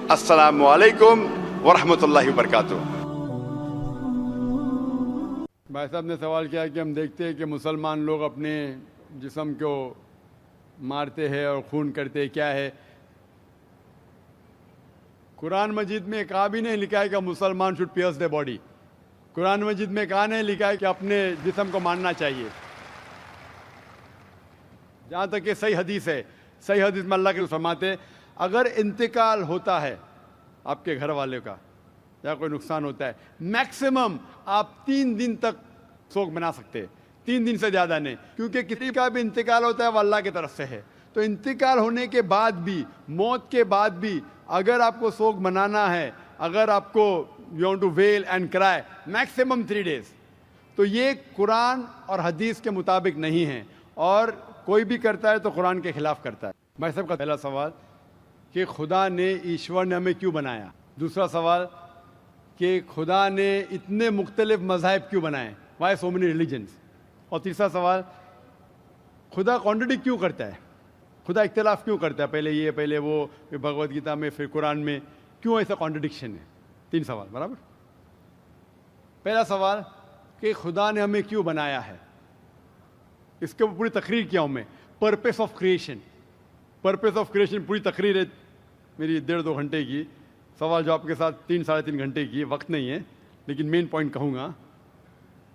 السلام علیکم ورحمۃ اللہ وبرکاتہ۔ بھائی صاحب نے سوال کیا کہ ہم دیکھتے ہیں کہ مسلمان لوگ اپنے جسم کو مارتے ہیں اور خون کرتے ہیں، کیا ہے؟ قرآن مجید میں کہا بھی نہیں لکھا ہے کہ مسلمان شوڈ پیئرس دی باڈی۔ قرآن مجید میں کہا نہیں لکھا ہے کہ اپنے جسم کو مارنا چاہیے۔ جہاں تک کہ صحیح حدیث ہے، صحیح حدیث میں اللہ کے فرماتے ہیں اگر انتقال ہوتا ہے آپ کے گھر والے کا یا کوئی نقصان ہوتا ہے، میکسیمم آپ 3 دن تک سوگ بنا سکتے ہیں، 3 دن سے زیادہ نہیں، کیونکہ کسی کا بھی انتقال ہوتا ہے وہ اللہ کی طرف سے ہے۔ تو انتقال ہونے کے بعد بھی، موت کے بعد بھی اگر آپ کو سوگ منانا ہے، اگر آپ کو you want to well and کرائے، میکسیمم 3 days۔ تو یہ قرآن اور حدیث کے مطابق نہیں ہے، اور کوئی بھی کرتا ہے تو قرآن کے خلاف کرتا ہے۔ بھائی صاحب کا پہلا سوال کہ خدا نے، ایشور نے ہمیں کیوں بنایا؟ دوسرا سوال کہ خدا نے اتنے مختلف مذاہب کیوں بنائے؟ Why so many religions? اور تیسرا سوال خدا کانٹرڈکٹ کیوں کرتا ہے؟ خدا اختلاف کیوں کرتا ہے؟ پہلے یہ، پہلے وہ، پھر بھگوت گیتا میں، پھر قرآن میں، کیوں ایسا کانٹرڈکشن ہے؟ 3 سوال برابر۔ پہلا سوال کہ خدا نے ہمیں کیوں بنایا ہے، اس کے اوپر پوری تقریر کیا ہوں میں، purpose of creation. Purpose of creation پوری تقریر ہے میری 1.5-2 گھنٹے کی، سوال جواب کے ساتھ 3-3.5 گھنٹے کی، وقت نہیں ہے، لیکن مین پوائنٹ کہوں گا۔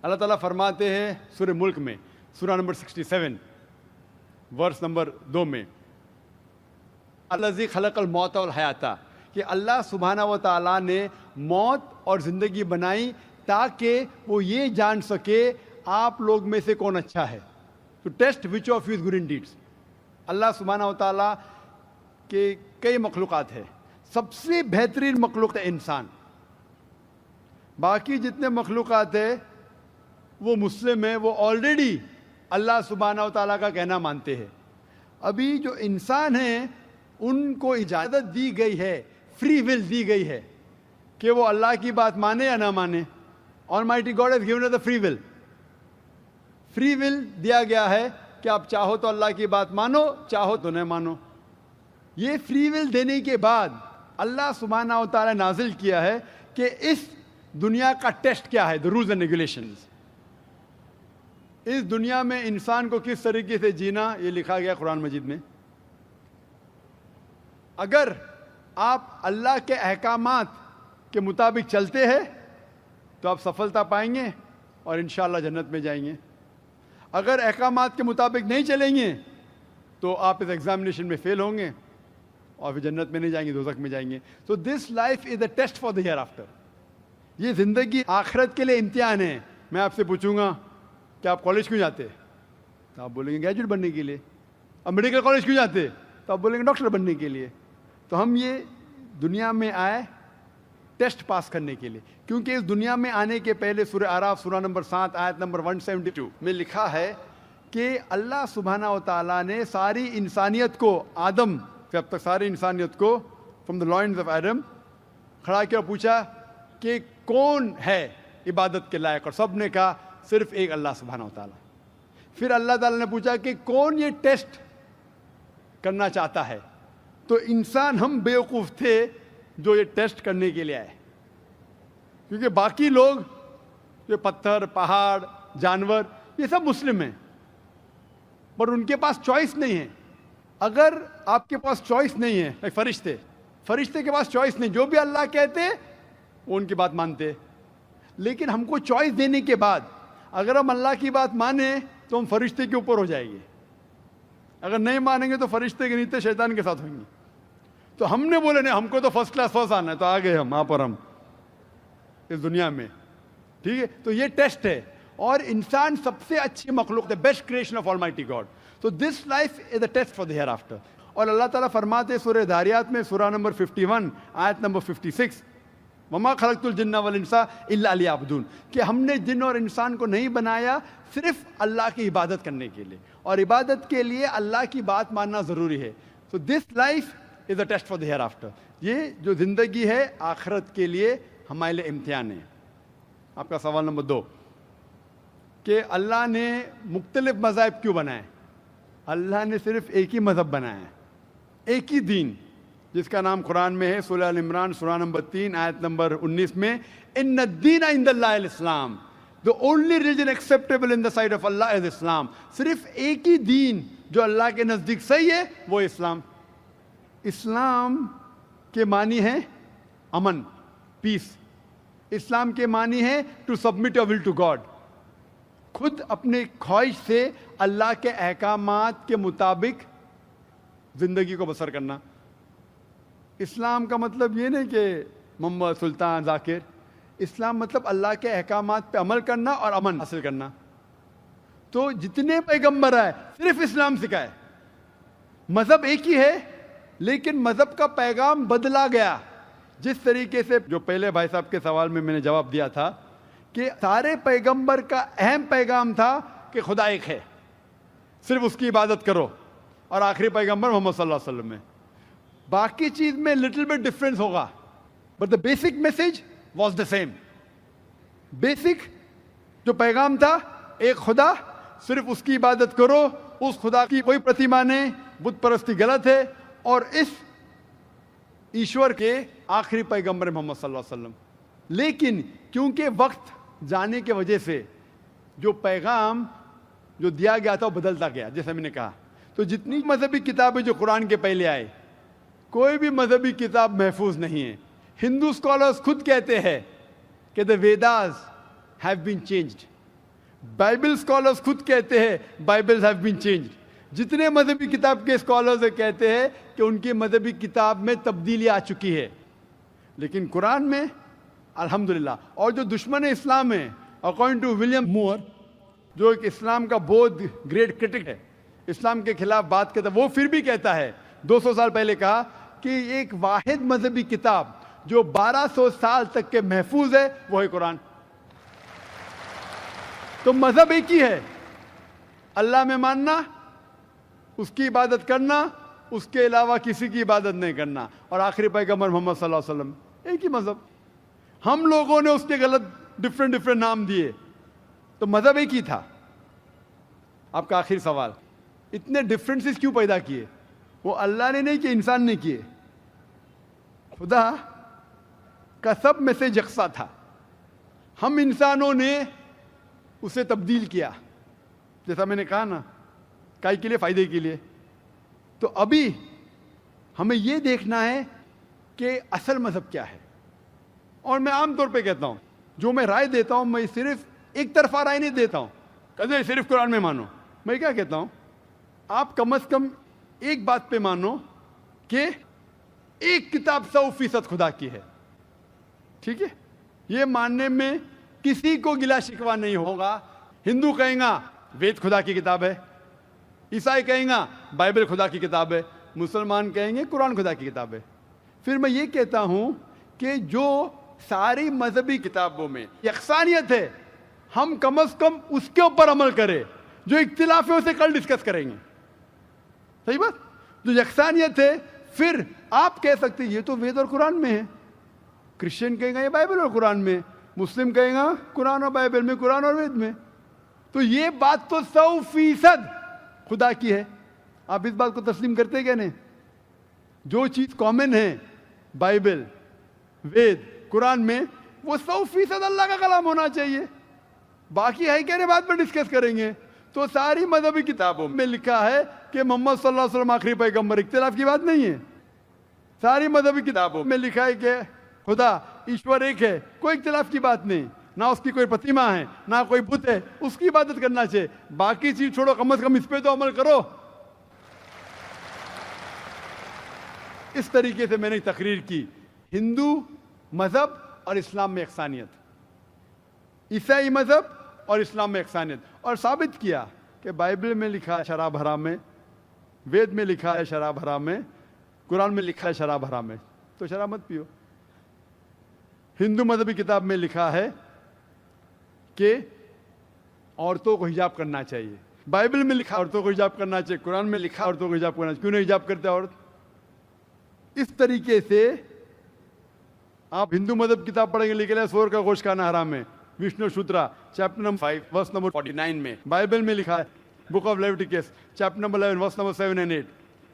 اللہ تعالیٰ فرماتے ہیں سورہ ملک میں، سورہ نمبر 67 ورس نمبر 2 میں، الذی خلق الموت والحیات، کہ اللہ سبحانہ و تعالیٰ نے موت اور زندگی بنائی تاکہ وہ یہ جان سکے آپ لوگ میں سے کون اچھا ہے، to test which of you is good in deeds. اللہ سبحانہ و تعالیٰ کے کئی مخلوقات ہیں، سب سے بہترین مخلوق ہے انسان۔ باقی جتنے مخلوقات ہیں وہ مسلم ہیں، وہ آلریڈی اللہ سبحانہ و تعالیٰ کا کہنا مانتے ہیں۔ ابھی جو انسان ہیں ان کو اجازت دی گئی ہے، فری ول دی گئی ہے کہ وہ اللہ کی بات مانے یا نہ مانے۔ Almighty God has given us the free will۔ Free will دیا گیا ہے کہ آپ چاہو تو اللہ کی بات مانو، چاہو تو نہ مانو۔ یہ فری ول دینے کے بعد اللہ سبحانہ و تعالیٰ نازل کیا ہے کہ اس دنیا کا ٹیسٹ کیا ہے، the rules and regulations۔ اس دنیا میں انسان کو کس طریقے سے جینا، یہ لکھا گیا قرآن مجید میں۔ اگر آپ اللہ کے احکامات کے مطابق چلتے ہیں تو آپ سفلتا پائیں گے اور انشاءاللہ جنت میں جائیں گے۔ اگر احکامات کے مطابق نہیں چلیں گے تو آپ اس ایگزامینیشن میں فیل ہوں گے اور پھر جنت میں نہیں جائیں گے، دوزخ میں جائیں گے۔ So this life is a test for the hereafter۔ یہ زندگی آخرت کے لیے امتحان ہے۔ میں آپ سے پوچھوں گا کہ آپ کالج کیوں جاتے؟ تو آپ بولیں گے گریجویٹ بننے کے لیے۔ اب میڈیکل کالج کیوں جاتے؟ تو آپ بولیں گے ڈاکٹر بننے کے لیے۔ تو ہم یہ دنیا میں آئے ٹیسٹ پاس کرنے کے لیے، کیونکہ اس دنیا میں آنے کے پہلے سورہ اعراف سورہ نمبر 7 آیت نمبر 172 میں لکھا ہے کہ اللہ سبحانہ و تعالیٰ نے ساری انسانیت کو، آدم سے اب تک ساری انسانیت کو، from the lines of Adam, کھڑا کیا اور پوچھا کہ کون ہے عبادت کے لائق، اور سب نے کہا صرف ایک اللہ سبحانہ و تعالیٰ۔ پھر اللہ تعالیٰ نے پوچھا کہ کون یہ ٹیسٹ کرنا چاہتا ہے؟ تو انسان ہم بیوقوف تھے جو یہ ٹیسٹ کرنے کے لیے آئے، کیونکہ باقی لوگ جو پتھر، پہاڑ، جانور، یہ سب مسلم ہیں، پر ان کے پاس چوائس نہیں ہے۔ اگر آپ کے پاس چوائس نہیں ہے، فرشتے کے پاس چوائس نہیں، جو بھی اللہ کہتے وہ ان کی بات مانتے، لیکن ہم کو چوائس دینے کے بعد اگر ہم اللہ کی بات مانیں تو ہم فرشتے کے اوپر ہو جائیں گے، اگر نہیں مانیں گے تو فرشتے کے نیچے شیطان کے ساتھ ہوئیں گے۔ تو ہم نے بولے نہیں، ہم کو تو فرسٹ کلاس فرسٹ آنا ہے، تو آ گئے ہم آپ اور ہم اس دنیا میں، ٹھیک ہے؟ تو یہ ٹیسٹ ہے، اور انسان سب سے اچھی مخلوق ہے، best creation of Almighty God. So this life is a test for the hereafter۔ اور اللہ تعالیٰ فرماتے سورہ داریات میں، سورہ نمبر 51 آیت نمبر 56، وما خلقت الجن والانس الا لیعبدون، کہ ہم نے جن اور انسان کو نہیں بنایا صرف اللہ کی عبادت کرنے کے لیے، اور عبادت کے لیے اللہ کی بات ماننا ضروری ہے۔ So this life is a test for the hereafter۔ یہ جو زندگی ہے آخرت کے لیے ہمارے لیے امتحان ہے۔ آپ کا سوال نمبر 2 کہ اللہ نے مختلف مذاہب کیوں بنائے؟ اللہ نے صرف ایک ہی مذہب بنایا ہے، ایک ہی دین، جس کا نام قرآن میں ہے سورہ ال عمران سورہ نمبر 3 آیت نمبر 19 میں، ان الدین عند اللہ الاسلام، the only religion acceptable in the sight of Allah is Islam. صرف ایک ہی دین جو اللہ کے نزدیک صحیح ہے وہ اسلام. اسلام کے معنی ہے امن، پیس. اسلام کے معنی ہے to submit your will to God, خود اپنے خواہش سے اللہ کے احکامات کے مطابق زندگی کو بسر کرنا. اسلام کا مطلب یہ نہیں کہ محمد سلطان ذاکر. اسلام مطلب اللہ کے احکامات پہ عمل کرنا اور امن حاصل کرنا. تو جتنے پیغمبر آئے صرف اسلام سکھائے. مذہب ایک ہی ہے لیکن مذہب کا پیغام بدلا گیا. جس طریقے سے جو پہلے بھائی صاحب کے سوال میں نے جواب دیا تھا کہ سارے پیغمبر کا اہم پیغام تھا کہ خدا ایک ہے، صرف اس کی عبادت کرو، اور آخری پیغمبر محمد صلی اللہ علیہ وسلم میں باقی چیز میں لٹل بٹ ڈفرینس ہوگا، but the basic message was the same. Basic جو پیغام تھا ایک خدا، صرف اس کی عبادت کرو، اس خدا کی کوئی پرتیما نہیں، بت پرستی غلط ہے، اور اس ایشور کے آخری پیغمبر محمد صلی اللہ علیہ وسلم. لیکن کیونکہ وقت جانے کی وجہ سے جو پیغام جو دیا گیا تھا وہ بدلتا گیا. جیسے میں نے کہا تو جتنی مذہبی کتابیں جو قرآن کے پہلے آئے، کوئی بھی مذہبی کتاب محفوظ نہیں ہے. ہندو اسکالرز خود کہتے ہیں کہ the Vedas have been changed. Bible scholars خود کہتے ہیں بائبل ہیو بین چینجڈ. جتنے مذہبی کتاب کے اسکالرز کہتے ہیں کہ ان کی مذہبی کتاب میں تبدیلی آ چکی ہے. لیکن قرآن میں الحمدللہ. اور جو دشمن اسلام ہے اکارڈنگ ٹو ولیم مور، جو ایک اسلام کا بہت گریٹ کرٹک ہے، اسلام کے خلاف بات کرتا ہے، وہ پھر بھی کہتا ہے 200 سال پہلے کہا کہ ایک واحد مذہبی کتاب جو 1200 سال تک کے محفوظ ہے وہ ہے قرآن. تو مذہب ایک ہی ہے، اللہ میں ماننا، اس کی عبادت کرنا، اس کے علاوہ کسی کی عبادت نہیں کرنا، اور آخری پیغمبر محمد صلی اللہ علیہ وسلم. ایک ہی مذہب. ہم لوگوں نے اس کے غلط ڈفرینٹ نام دیے، تو مذہب ایک ہی تھا. آپ کا آخری سوال، اتنے ڈفرینسز کیوں پیدا کیے؟ وہ اللہ نے نہیں کیے، انسان نے کیے. خدا کا سب میں سے یکساں تھا، ہم انسانوں نے اسے تبدیل کیا. جیسا میں نے کہا نا، کائی کے لیے؟ فائدے کے لیے. تو ابھی ہمیں یہ دیکھنا ہے کہ اصل مذہب کیا ہے. اور میں عام طور پہ کہتا ہوں، جو میں رائے دیتا ہوں میں صرف ایک طرفہ رائے نہیں دیتا ہوں کہ صرف قرآن میں مانو. میں کیا کہتا ہوں، آپ کم از کم ایک بات پہ مانو کہ ایک کتاب 100% خدا کی ہے. ٹھیک ہے؟ یہ ماننے میں کسی کو گلا شکوا نہیں ہوگا. ہندو کہیں گا وید خدا کی کتاب ہے، عیسائی کہیں گا بائبل خدا کی کتاب ہے، مسلمان کہیں گے قرآن خدا کی کتاب ہے. پھر میں یہ کہتا ہوں کہ جو ساری مذہبی کتابوں میں یکسانیت ہے، ہم کم از کم اس کے اوپر عمل کریں. جو اختلاف ہے اسے کل ڈسکس کریں گے. صحیح بات؟ جو یکسانیت ہے، پھر آپ کہہ سکتے یہ تو وید اور قرآن میں ہے. کرسچن کہیں گا یہ بائبل اور قرآن میں، مسلم کہیں گا قرآن اور بائبل میں، قرآن اور وید میں. تو یہ بات تو 100% خدا کی ہے. آپ اس بات کو تسلیم کرتے کیا نہیں؟ جو چیز کامن ہے بائبل، وید، قرآن میں، وہ 100% اللہ کا کلام ہونا چاہیے. باقی ہے کہنے بات پر ڈسکس کریں گے. تو ساری مذہبی کتابوں میں لکھا ہے کہ محمد صلی اللہ علیہ وسلم آخری پیغمبر. اختلاف کی بات نہیں ہے. ساری مذہبی کتابوں میں لکھا ہے کہ خدا ایشور ایک ہے، کوئی اختلاف کی بات نہیں. نہ اس کی کوئی پرتیما ہے، نہ کوئی بت ہے، اس کی عبادت کرنا چاہیے. باقی چیز چھوڑو، کم از کم اس پہ تو عمل کرو. اس طریقے سے میں نے تقریر کی ہندو مذہب اور اسلام میں یکسانیت، عیسائی مذہب اور اسلام میں یکسانیت، اور ثابت کیا کہ بائبل میں لکھا ہے شراب حرام ہے، وید میں لکھا ہے شراب حرام ہے، قرآن میں لکھا ہے شراب حرام ہے، تو شراب مت پیو. ہندو مذہبی کتاب میں لکھا ہے کہ عورتوں کو حجاب کرنا چاہیے، بائبل میں لکھا عورتوں کو حجاب کرنا چاہیے، قرآن میں لکھا عورتوں کو حجاب کرنا چاہیے. کیوں نہیں حجاب کرتے عورت؟ اس طریقے سے آپ ہندو مذہب کتاب پڑھیں گے، لکھا ہے سور کا گوشت کھانا حرام ہے، Vishnu Sutra chapter number 5 verse number 49 میں. بائبل میں لکھا ہے book of Leviticus chapter number 11 verse number 7 and 8